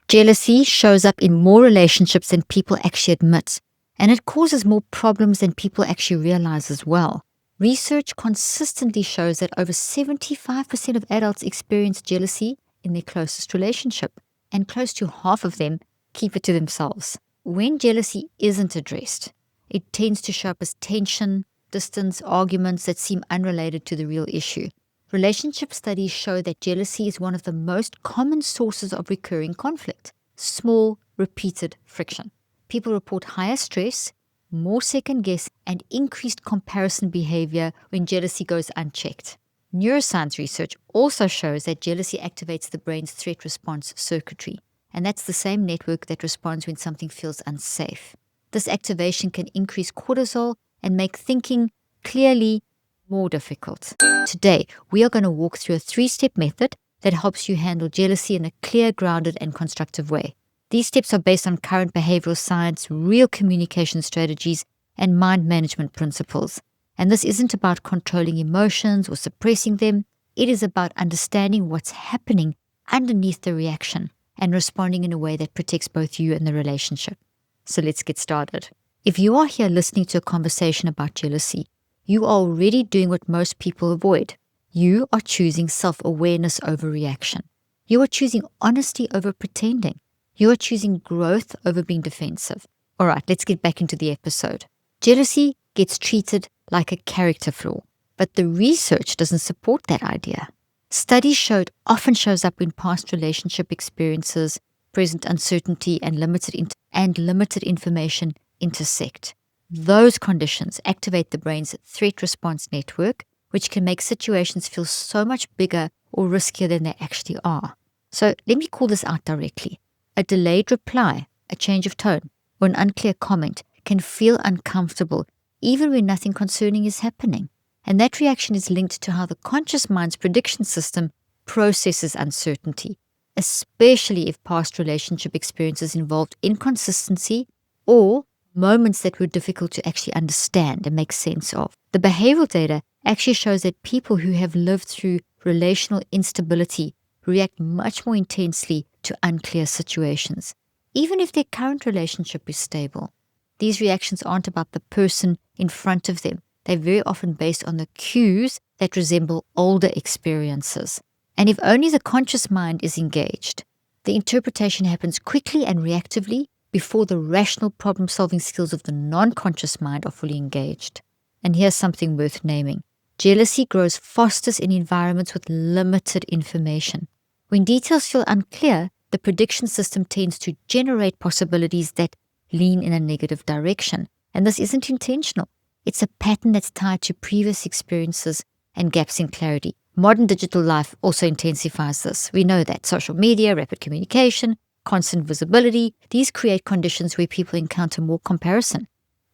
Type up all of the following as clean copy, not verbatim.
Jealousy shows up in more relationships than people actually admit, and it causes more problems than people actually realize as well. Research consistently shows that over 75% of adults experience jealousy in their closest relationship, and close to half of them keep it to themselves. When jealousy isn't addressed, it tends to show up as tension, distance, arguments that seem unrelated to the real issue. Relationship studies show that jealousy is one of the most common sources of recurring conflict. Small, repeated friction. People report higher stress, more second guess, and increased comparison behavior when jealousy goes unchecked. Neuroscience research also shows that jealousy activates the brain's threat response circuitry, and that's the same network that responds when something feels unsafe. This activation can increase cortisol and make thinking clearly more difficult. Today, we are going to walk through a 3-step method that helps you handle jealousy in a clear, grounded, and constructive way. These steps are based on current behavioral science, real communication strategies, and mind management principles. And this isn't about controlling emotions or suppressing them. It is about understanding what's happening underneath the reaction and responding in a way that protects both you and the relationship. So let's get started. If you are here listening to a conversation about jealousy, you are already doing what most people avoid. You are choosing self-awareness over reaction. You are choosing honesty over pretending. You are choosing growth over being defensive. All right, let's get back into the episode. Jealousy gets treated like a character flaw, but the research doesn't support that idea. Studies show it often shows up when past relationship experiences, present uncertainty, and limited information intersect. Those conditions activate the brain's threat response network, which can make situations feel so much bigger or riskier than they actually are. So let me call this out directly. A delayed reply, a change of tone, or an unclear comment can feel uncomfortable even when nothing concerning is happening. And that reaction is linked to how the conscious mind's prediction system processes uncertainty, especially if past relationship experiences involved inconsistency or moments that were difficult to actually understand and make sense of. The behavioral data actually shows that people who have lived through relational instability react much more intensely to unclear situations, even if their current relationship is stable. These reactions aren't about the person in front of them. They're very often based on the cues that resemble older experiences. And if only the conscious mind is engaged, the interpretation happens quickly and reactively before the rational problem-solving skills of the non-conscious mind are fully engaged. And here's something worth naming. Jealousy grows fastest in environments with limited information. When details feel unclear, the prediction system tends to generate possibilities that lean in a negative direction. And this isn't intentional. It's a pattern that's tied to previous experiences and gaps in clarity. Modern digital life also intensifies this. We know that social media, rapid communication, constant visibility, these create conditions where people encounter more comparison.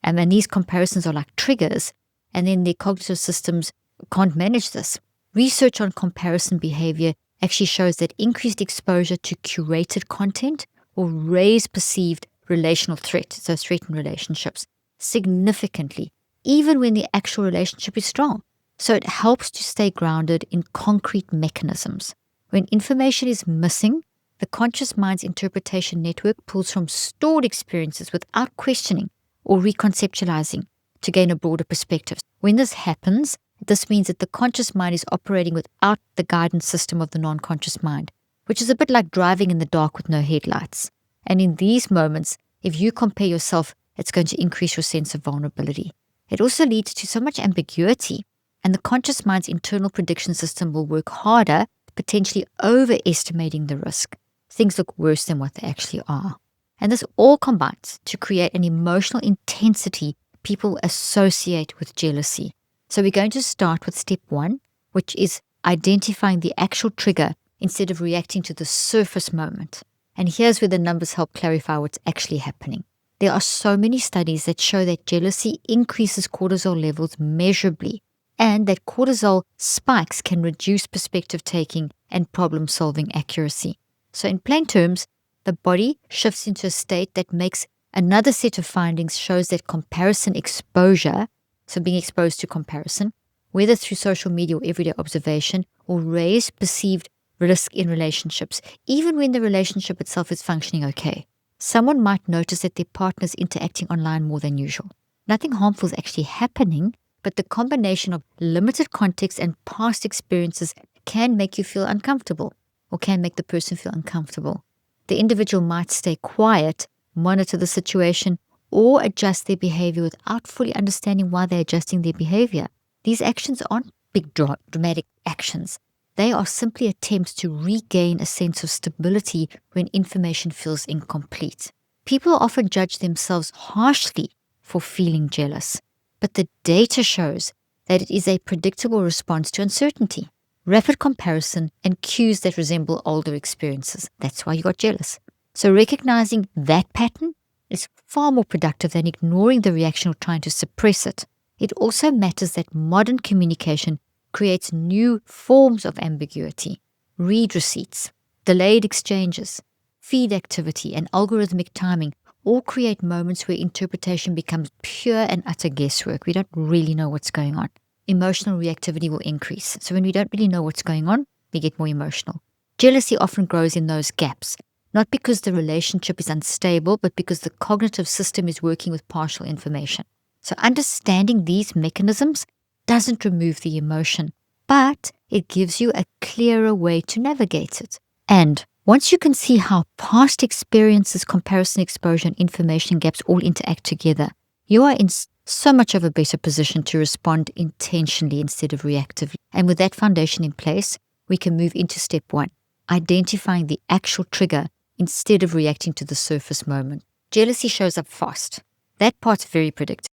And then these comparisons are like triggers, and then their cognitive systems can't manage this. Research on comparison behavior actually shows that increased exposure to curated content will raise perceived relational threat, so threatened relationships, significantly, even when the actual relationship is strong. So it helps to stay grounded in concrete mechanisms. When information is missing, the conscious mind's interpretation network pulls from stored experiences without questioning or reconceptualizing to gain a broader perspective. When this happens, this means that the conscious mind is operating without the guidance system of the non-conscious mind, which is a bit like driving in the dark with no headlights. And in these moments, if you compare yourself, it's going to increase your sense of vulnerability. It also leads to so much ambiguity, and the conscious mind's internal prediction system will work harder, potentially overestimating the risk. Things look worse than what they actually are. And this all combines to create an emotional intensity people associate with jealousy. So we're going to start with step 1, which is identifying the actual trigger instead of reacting to the surface moment. And here's where the numbers help clarify what's actually happening. There are so many studies that show that jealousy increases cortisol levels measurably, and that cortisol spikes can reduce perspective taking and problem-solving accuracy. So in plain terms, the body shifts into a state that makes another set of findings shows that comparison exposure, so being exposed to comparison, whether through social media or everyday observation, will raise perceived risk in relationships, even when the relationship itself is functioning okay. Someone might notice that their partner is interacting online more than usual. Nothing harmful is actually happening, but the combination of limited context and past experiences can make you feel uncomfortable or can make the person feel uncomfortable. The individual might stay quiet, monitor the situation, or adjust their behavior without fully understanding why they're adjusting their behavior. These actions aren't big dramatic actions. They are simply attempts to regain a sense of stability when information feels incomplete. People often judge themselves harshly for feeling jealous, but the data shows that it is a predictable response to uncertainty, rapid comparison, and cues that resemble older experiences. That's why you got jealous. So recognizing that pattern is far more productive than ignoring the reaction or trying to suppress it. It also matters that modern communication creates new forms of ambiguity. Read receipts, delayed exchanges, feed activity, and algorithmic timing all create moments where interpretation becomes pure and utter guesswork. We don't really know what's going on. Emotional reactivity will increase. So when we don't really know what's going on, we get more emotional. Jealousy often grows in those gaps, not because the relationship is unstable, but because the cognitive system is working with partial information. So understanding these mechanisms doesn't remove the emotion, but it gives you a clearer way to navigate it. And once you can see how past experiences, comparison, exposure, and information gaps all interact together, you are in so much of a better position to respond intentionally instead of reactively. And with that foundation in place, we can move into step 1, identifying the actual trigger instead of reacting to the surface moment. Jealousy shows up fast. That part's very predictable.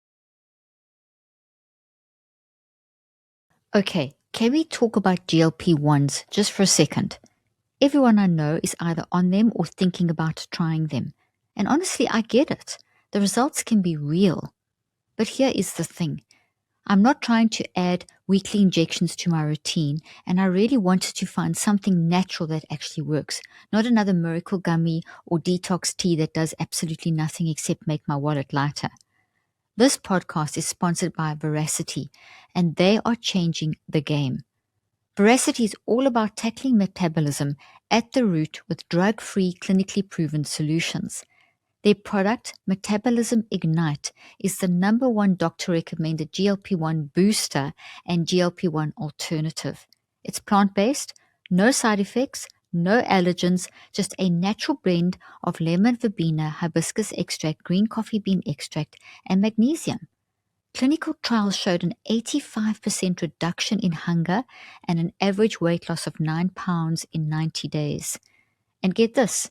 Okay, can we talk about GLP-1s just for a second? Everyone I know is either on them or thinking about trying them. And honestly, I get it. The results can be real. But here is the thing. I'm not trying to add weekly injections to my routine, and I really wanted to find something natural that actually works, not another miracle gummy or detox tea that does absolutely nothing except make my wallet lighter. This podcast is sponsored by Veracity, and they are changing the game. Veracity is all about tackling metabolism at the root with drug-free, clinically proven solutions. Their product, Metabolism Ignite, is the #1 doctor-recommended GLP-1 booster and GLP-1 alternative. It's plant-based, no side effects, no allergens, just a natural blend of lemon verbena, hibiscus extract, green coffee bean extract, and magnesium. Clinical trials showed an 85% reduction in hunger and an average weight loss of 9 pounds in 90 days. And get this,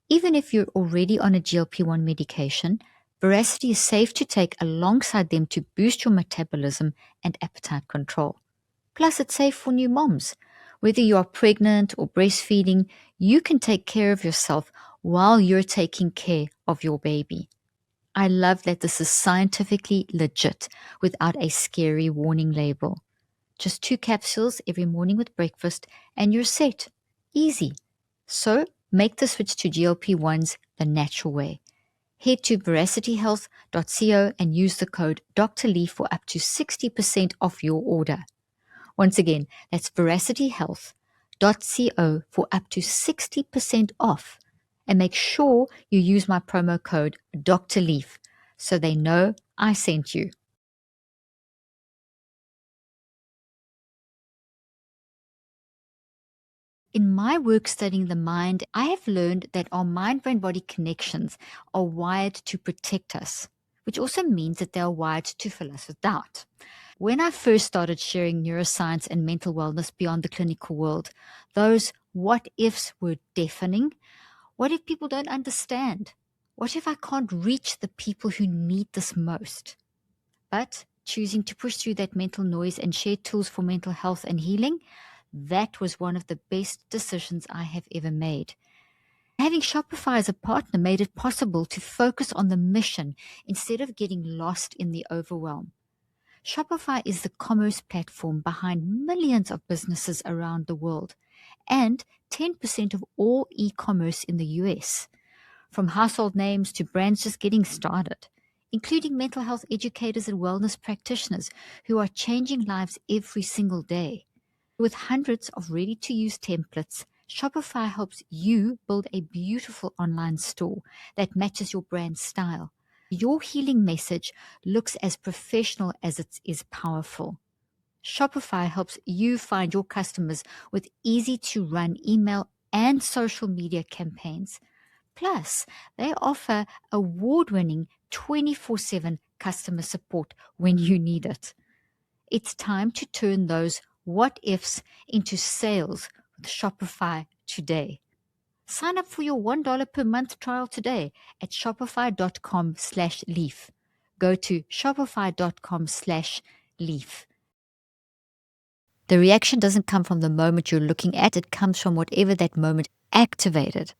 even if you're already on a GLP-1 medication, Veracity is safe to take alongside them to boost your metabolism and appetite control. Plus, it's safe for new moms. Whether you are pregnant or breastfeeding, you can take care of yourself while you're taking care of your baby. I love that this is scientifically legit without a scary warning label. Just 2 capsules every morning with breakfast and you're set. Easy. So make the switch to GLP-1s the natural way. Head to veracityhealth.co and use the code Dr. Lee for up to 60% off your order. Once again, that's veracityhealth.co for up to 60% off. And make sure you use my promo code Dr. Leaf so they know I sent you. In my work studying the mind, I have learned that our mind-brain-body connections are wired to protect us, which also means that they are wired to fill us with doubt. When I first started sharing neuroscience and mental wellness beyond the clinical world, those what ifs were deafening. What if people don't understand? What if I can't reach the people who need this most? But choosing to push through that mental noise and share tools for mental health and healing, that was one of the best decisions I have ever made. Having Shopify as a partner made it possible to focus on the mission instead of getting lost in the overwhelm. Shopify is the commerce platform behind millions of businesses around the world and 10% of all e-commerce in the US. From household names to brands just getting started, including mental health educators and wellness practitioners who are changing lives every single day. With hundreds of ready-to-use templates, Shopify helps you build a beautiful online store that matches your brand style. Your healing message looks as professional as it is powerful. Shopify helps you find your customers with easy-to-run email and social media campaigns. Plus, they offer award-winning 24/7 customer support when you need it. It's time to turn those what ifs into sales with Shopify today. Sign up for your $1 per month trial today at shopify.com/leaf. Go to shopify.com/leaf. The reaction doesn't come from the moment you're looking at, it comes from whatever that moment activated.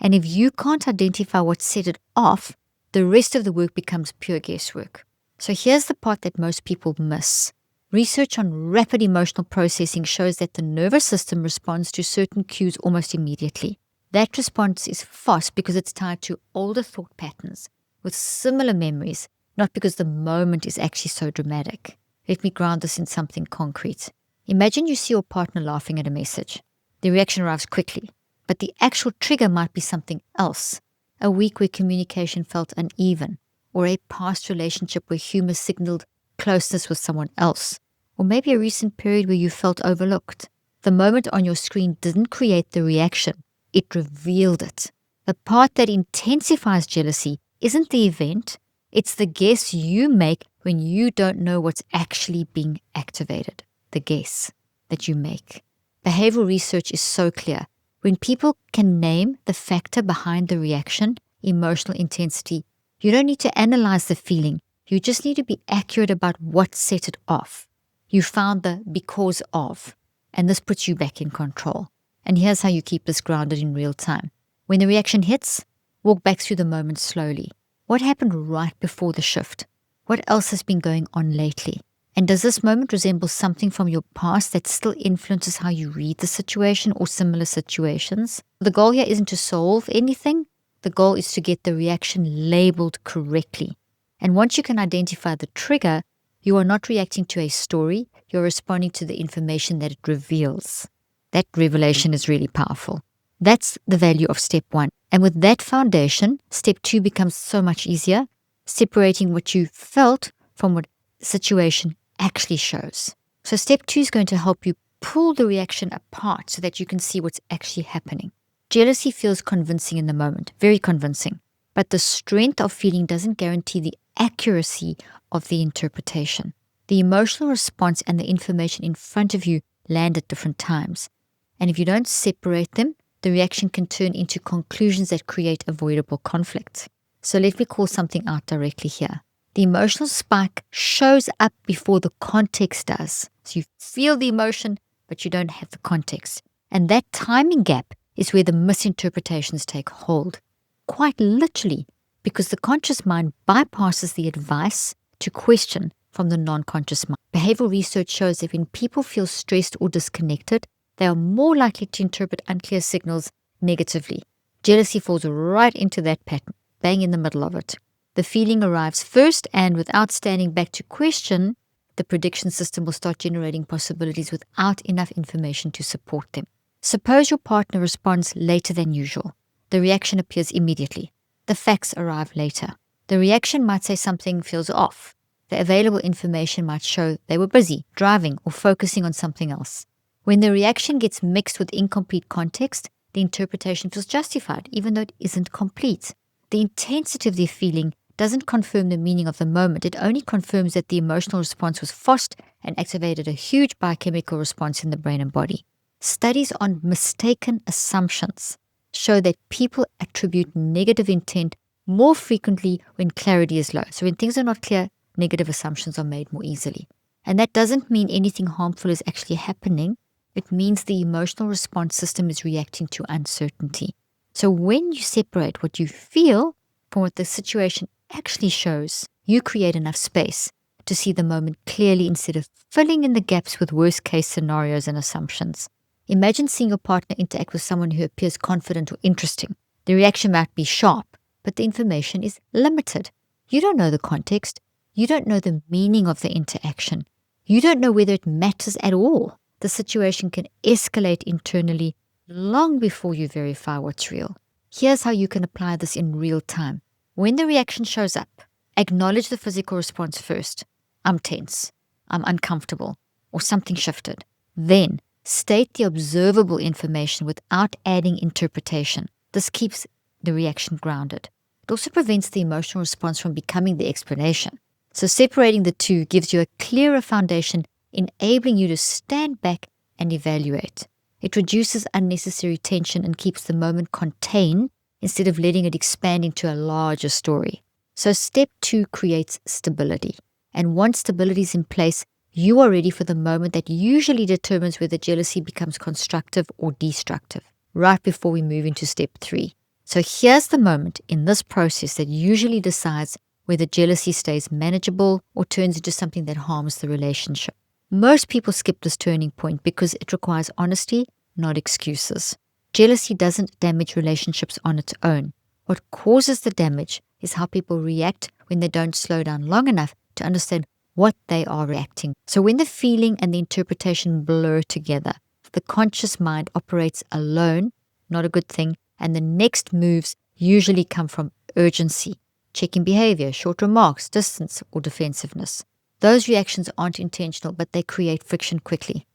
And if you can't identify what set it off, the rest of the work becomes pure guesswork. So here's the part that most people miss. Research on rapid emotional processing shows that the nervous system responds to certain cues almost immediately. That response is fast because it's tied to older thought patterns with similar memories, not because the moment is actually so dramatic. Let me ground this in something concrete. Imagine you see your partner laughing at a message. The reaction arrives quickly, but the actual trigger might be something else. A week where communication felt uneven, or a past relationship where humor signaled closeness with someone else, or maybe a recent period where you felt overlooked. The moment on your screen didn't create the reaction, it revealed it. The part that intensifies jealousy isn't the event, it's the guess you make when you don't know what's actually being activated. The guess that you make. Behavioral research is so clear. When people can name the factor behind the reaction, emotional intensity, you don't need to analyze the feeling. You just need to be accurate about what set it off. You found the because of, and this puts you back in control. And here's how you keep this grounded in real time. When the reaction hits, walk back through the moment slowly. What happened right before the shift? What else has been going on lately? And does this moment resemble something from your past that still influences how you read the situation or similar situations? The goal here isn't to solve anything. The goal is to get the reaction labeled correctly. And once you can identify the trigger, you are not reacting to a story. You're responding to the information that it reveals. That revelation is really powerful. That's the value of step 1. And with that foundation, step 2 becomes so much easier, separating what you felt from what the situation actually shows. So step 2 is going to help you pull the reaction apart so that you can see what's actually happening. Jealousy feels convincing in the moment, very convincing, but the strength of feeling doesn't guarantee the accuracy of the interpretation. The emotional response and the information in front of you land at different times. And if you don't separate them, the reaction can turn into conclusions that create avoidable conflict. So let me call something out directly here. The emotional spike shows up before the context does. So you feel the emotion, but you don't have the context. And that timing gap is where the misinterpretations take hold. Quite literally, because the conscious mind bypasses the advice to question from the non-conscious mind. Behavioral research shows that when people feel stressed or disconnected, they are more likely to interpret unclear signals negatively. Jealousy falls right into that pattern, bang in the middle of it. The feeling arrives first, and without standing back to question, the prediction system will start generating possibilities without enough information to support them. Suppose your partner responds later than usual. The reaction appears immediately. The facts arrive later. The reaction might say something feels off. The available information might show they were busy, driving, or focusing on something else. When the reaction gets mixed with incomplete context, the interpretation feels justified, even though it isn't complete. The intensity of the feeling doesn't confirm the meaning of the moment. It only confirms that the emotional response was fast and activated a huge biochemical response in the brain and body. Studies on mistaken assumptions show that people attribute negative intent more frequently when clarity is low. So when things are not clear, negative assumptions are made more easily. And that doesn't mean anything harmful is actually happening. It means the emotional response system is reacting to uncertainty. So when you separate what you feel from what the situation actually shows, you create enough space to see the moment clearly instead of filling in the gaps with worst-case scenarios and assumptions. Imagine seeing your partner interact with someone who appears confident or interesting. The reaction might be sharp, but the information is limited. You don't know the context. You don't know the meaning of the interaction. You don't know whether it matters at all. the situation can escalate internally long before you verify what's real. Here's how you can apply this in real time. When the reaction shows up, acknowledge the physical response first. I'm tense, I'm uncomfortable, or something shifted. Then, state the observable information without adding interpretation. This keeps the reaction grounded. It also prevents the emotional response from becoming the explanation. So separating the two gives you a clearer foundation, enabling you to stand back and evaluate. It reduces unnecessary tension and keeps the moment contained instead of letting it expand into a larger story. So step 2 creates stability. And once stability is in place, you are ready for the moment that usually determines whether jealousy becomes constructive or destructive, right before we move into step 3. So here's the moment in this process that usually decides whether jealousy stays manageable or turns into something that harms the relationship. Most people skip this turning point because it requires honesty, not excuses. Jealousy doesn't damage relationships on its own. What causes the damage is how people react when they don't slow down long enough to understand what they are reacting. So when the feeling and the interpretation blur together, the conscious mind operates alone, not a good thing, and the next moves usually come from urgency, checking behavior, short remarks, distance, or defensiveness. Those reactions aren't intentional, but they create friction quickly.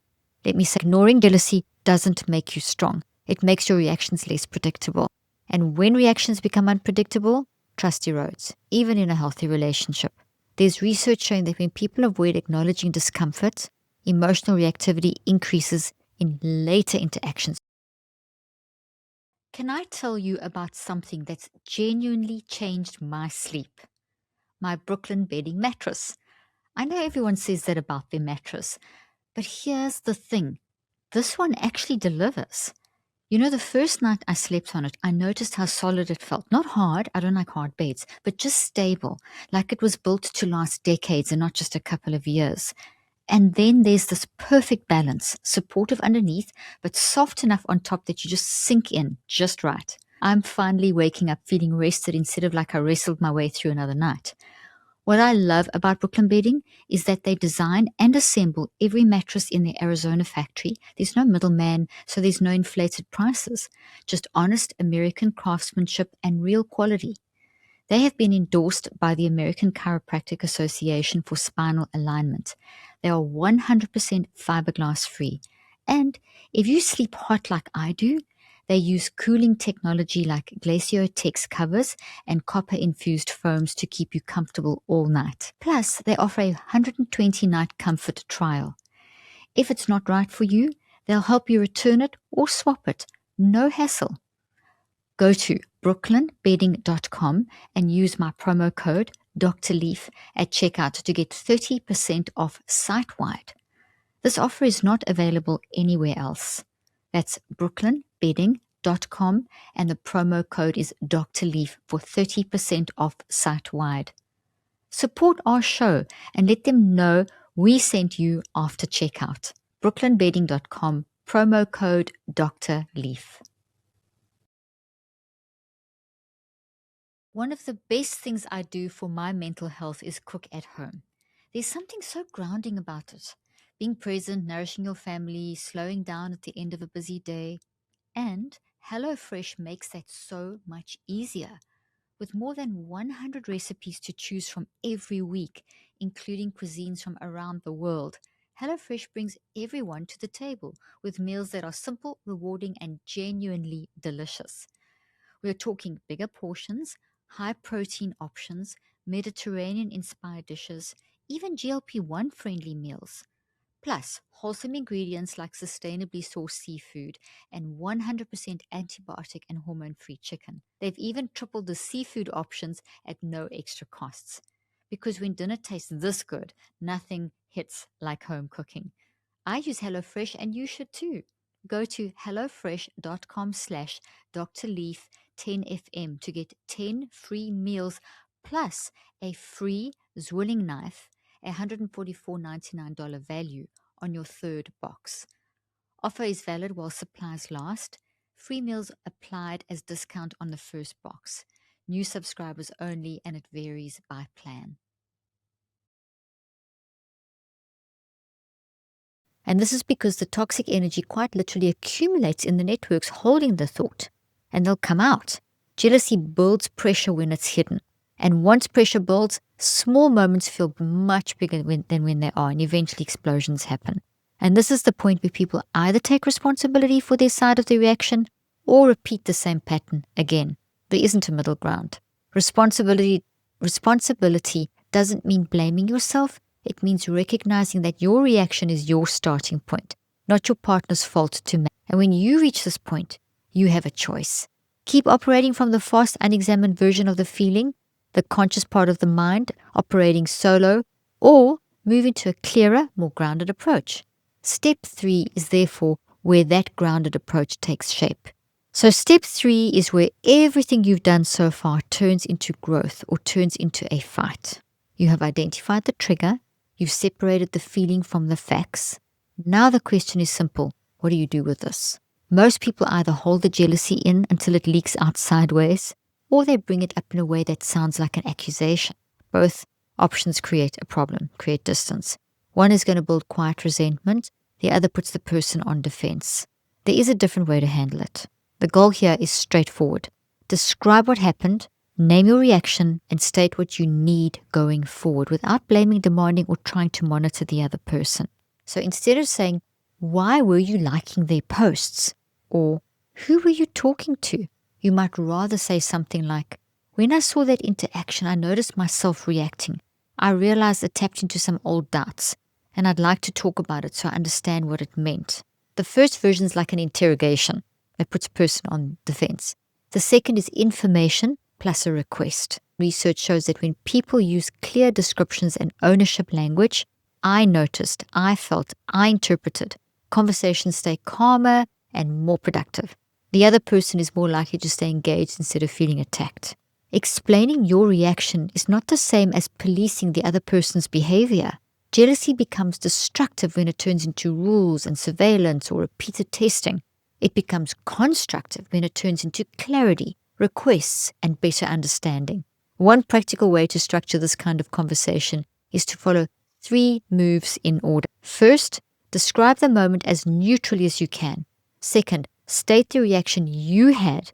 Let me say, ignoring jealousy doesn't make you strong. It makes your reactions less predictable. And when reactions become unpredictable, trust erodes, even in a healthy relationship. There's research showing that when people avoid acknowledging discomfort, emotional reactivity increases in later interactions. Can I tell you about something that's genuinely changed my sleep? My Brooklyn bedding mattress. I know everyone says that about their mattress, but here's the thing. This one actually delivers. The first night I slept on it, I noticed how solid it felt. Not hard, I don't like hard beds, but just stable, like it was built to last decades and not just a couple of years. And then there's this perfect balance, supportive underneath, but soft enough on top that you just sink in just right. I'm finally waking up feeling rested instead of like I wrestled my way through another night. What I love about Brooklyn Bedding is that they design and assemble every mattress in their Arizona factory. There's no middleman, so there's no inflated prices. Just honest American craftsmanship and real quality. They have been endorsed by the American Chiropractic Association for spinal alignment. They are 100% fiberglass free. And if you sleep hot like I do, they use cooling technology like Glaciotex covers and copper-infused foams to keep you comfortable all night. Plus, they offer a 120-night comfort trial. If it's not right for you, they'll help you return it or swap it. No hassle. Go to brooklynbedding.com and use my promo code Dr. Leaf at checkout to get 30% off site-wide. This offer is not available anywhere else. That's brooklynbedding.com and the promo code is Dr. Leaf for 30% off site-wide. Support our show and let them know we sent you after checkout. brooklynbedding.com, promo code Dr. Leaf. One of the best things I do for my mental health is cook at home. There's something so grounding about it. Being present, nourishing your family, slowing down at the end of a busy day. And HelloFresh makes that so much easier. With more than 100 recipes to choose from every week, including cuisines from around the world, HelloFresh brings everyone to the table with meals that are simple, rewarding, and genuinely delicious. We're talking bigger portions, high protein options, Mediterranean inspired dishes, even GLP-1 friendly meals. Plus, wholesome ingredients like sustainably sourced seafood and 100% antibiotic and hormone free chicken. They've even tripled the seafood options at no extra costs. Because when dinner tastes this good, nothing hits like home cooking. I use HelloFresh and you should too. Go to hellofresh.com/drleaf10fm to get 10 free meals plus a free zwilling knife, a $144.99 value on your third box. Offer is valid while supplies last. Free meals applied as discount on the first box. New subscribers only, and it varies by plan. And this is because the toxic energy quite literally accumulates in the networks holding the thought, and they'll come out. Jealousy builds pressure when it's hidden. And once pressure builds, small moments feel much bigger than when they are, and eventually explosions happen. And this is the point where people either take responsibility for their side of the reaction or repeat the same pattern again. There isn't a middle ground. Responsibility doesn't mean blaming yourself. It means recognizing that your reaction is your starting point, not your partner's fault to manage. And when you reach this point, you have a choice. Keep operating from the fast, unexamined version of the feeling, the conscious part of the mind operating solo, or move into a clearer, more grounded approach. Step 3 is therefore where that grounded approach takes shape. So step 3 is where everything you've done so far turns into growth or turns into a fight. You have identified the trigger. You've separated the feeling from the facts. Now the question is simple. What do you do with this? Most people either hold the jealousy in until it leaks out sideways, or they bring it up in a way that sounds like an accusation. Both options create a problem, create distance. One is going to build quiet resentment. The other puts the person on defense. There is a different way to handle it. The goal here is straightforward. Describe what happened, name your reaction, and state what you need going forward without blaming, demanding, or trying to monitor the other person. So instead of saying, "Why were you liking their posts?" or "Who were you talking to?" you might rather say something like, "When I saw that interaction, I noticed myself reacting. I realized it tapped into some old doubts, and I'd like to talk about it so I understand what it meant." The first version is like an interrogation that puts a person on defense. The second is information plus a request. Research shows that when people use clear descriptions and ownership language, "I noticed, I felt, I interpreted," conversations stay calmer and more productive. The other person is more likely to stay engaged instead of feeling attacked. Explaining your reaction is not the same as policing the other person's behavior. Jealousy becomes destructive when it turns into rules and surveillance or repeated testing. It becomes constructive when it turns into clarity, requests, and better understanding. One practical way to structure this kind of conversation is to follow 3 moves in order. First, describe the moment as neutrally as you can. Second, state the reaction you had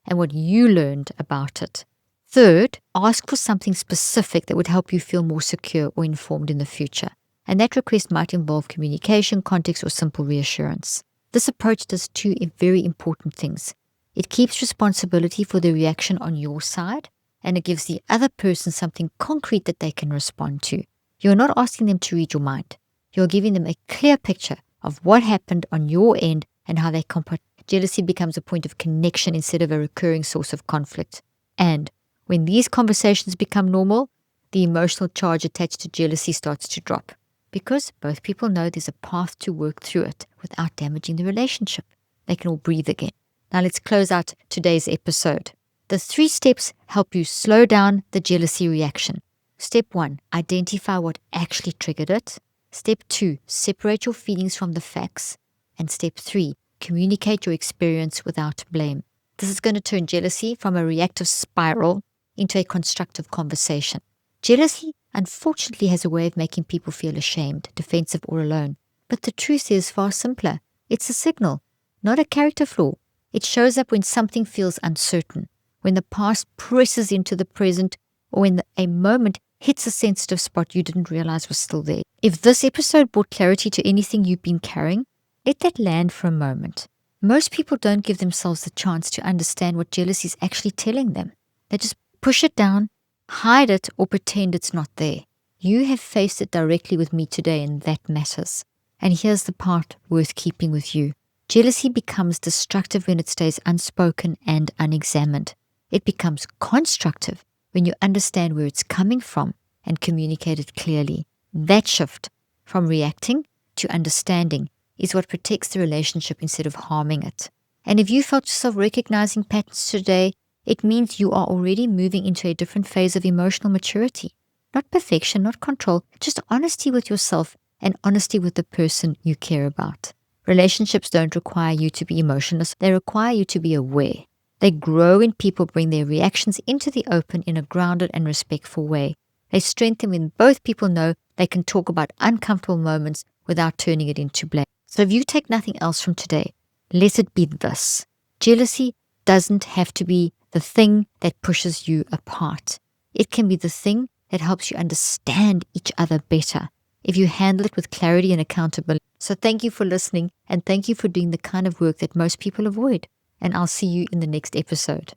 and what you learned about it. Third, ask for something specific that would help you feel more secure or informed in the future. And that request might involve communication, context, or simple reassurance. This approach does 2 very important things. It keeps responsibility for the reaction on your side, and it gives the other person something concrete that they can respond to. You're not asking them to read your mind. You're giving them a clear picture of what happened on your end and how they compare. Jealousy becomes a point of connection instead of a recurring source of conflict. And when these conversations become normal, the emotional charge attached to jealousy starts to drop, because both people know there's a path to work through it without damaging the relationship. They can all breathe again. Now let's close out today's episode. The 3 steps help you slow down the jealousy reaction. Step 1, identify what actually triggered it. Step 2, separate your feelings from the facts. And step 3, communicate your experience without blame. This is going to turn jealousy from a reactive spiral into a constructive conversation. Jealousy, unfortunately, has a way of making people feel ashamed, defensive, or alone. But the truth is far simpler. It's a signal, not a character flaw. It shows up when something feels uncertain, when the past presses into the present, or when a moment hits a sensitive spot you didn't realize was still there. If this episode brought clarity to anything you've been carrying, let that land for a moment. Most people don't give themselves the chance to understand what jealousy is actually telling them. They just push it down, hide it, or pretend it's not there. You have faced it directly with me today, and that matters. And here's the part worth keeping with you. Jealousy becomes destructive when it stays unspoken and unexamined. It becomes constructive when you understand where it's coming from and communicate it clearly. That shift from reacting to understanding is what protects the relationship instead of harming it. And if you felt yourself recognizing patterns today, it means you are already moving into a different phase of emotional maturity. Not perfection, not control, just honesty with yourself and honesty with the person you care about. Relationships don't require you to be emotionless. They require you to be aware. They grow when people bring their reactions into the open in a grounded and respectful way. They strengthen when both people know they can talk about uncomfortable moments without turning it into blame. So if you take nothing else from today, let it be this. Jealousy doesn't have to be the thing that pushes you apart. It can be the thing that helps you understand each other better if you handle it with clarity and accountability. So thank you for listening, and thank you for doing the kind of work that most people avoid. And I'll see you in the next episode.